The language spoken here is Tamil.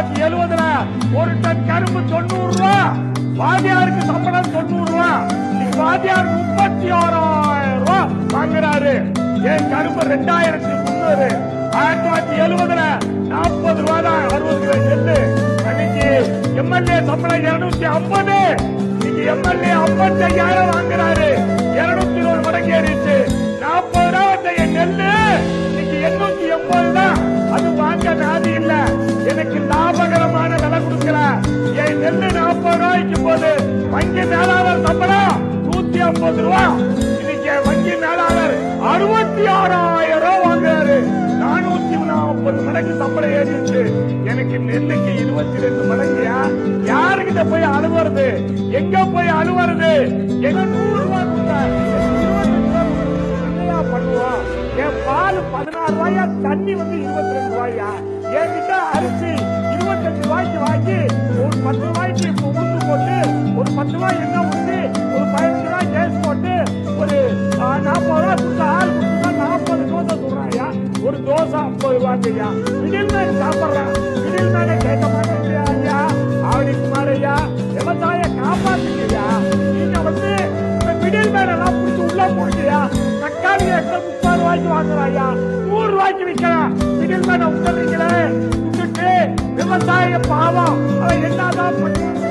1970 ஒரு டன் கரும்பு 90 ரூபா, வாத்தியாருக்கு சம்பளம் 90 ரூபா. வாத்தியார் 36,000 ரூபா வாங்குறாரு. என் கரும்பு 2300. 1970 40 ரூபா தான் 60 கிலோ நெல்லு. அன்னைக்கு எம்எல்ஏ சம்பளம் 250. இன்னைக்கு எம்எல்ஏ 55,000 வாங்குறாரு. 220 மடங்கு ஏறிச்சு. 40 ரூபா வந்த என் நெல்லு இன்னைக்கு 880 தான். அது வாங்க நாதி இல்ல. எனக்கு லாபகரமான விலை கொடுக்கல. என் நெல்லு 40 ரூபாய்க்கு போது வங்கி மேலாளர் சம்பளம் 150 ரூபா. இன்னைக்கு வங்கி மேலாளர் 66,000 ரூபாய் வாங்குறாரு. 440 மடங்கு சம்பளம் ஏறிச்சு. எனக்கு நெல்லுக்கு 22 மடங்குயா. யாருக்கிட்ட போய் அழுவுறது? எங்க போய் அழுவுறது? என்ன 100 ரூபாய் கொடுத்தாரு, 25 ரூபாய் பண்ணுவோம். என் பால் 16 ரூபாயா, தண்ணி 22 ரூபாயா. என்கிட்ட அரிசி 25 ரூபாய்க்கு வாங்கி ஒரு 10 ரூபாய்க்கு உளுந்து போட்டு, ஒரு 10 ரூபாய் எண்ணெய் ஊற்றி, ஒரு 15 ரூபாய் கேஸ் போட்டு, ஒரு 40 ரூபாய் கொடுத்த ஆள் கொடுத்தா 40 தோசை சொல்றாயா. ஒரு தோசை 50 ரூபாய்யா. மிடில் மேன் சாப்பிடுறான். மிடில் மேனை கேட்க மாட்டேங்கிறியா ஐயா? ஆவடி குமார் ஐயா, விவசாய காப்பாத்துக்கிறியா? நீங்க மிடில் மேன் எல்லாம் பிடிச்சி உள்ள போடுறியா? தக்காளி 30 ரூபாய்க்கு வாங்குறாயா, 100 ரூபாய்க்கு விற்கலாம். மிடில் மேனை விட்டுறீங்களே, விட்டுட்டு விவசாய பாவம் அவன் என்னதான் பண்ணுவாங்க?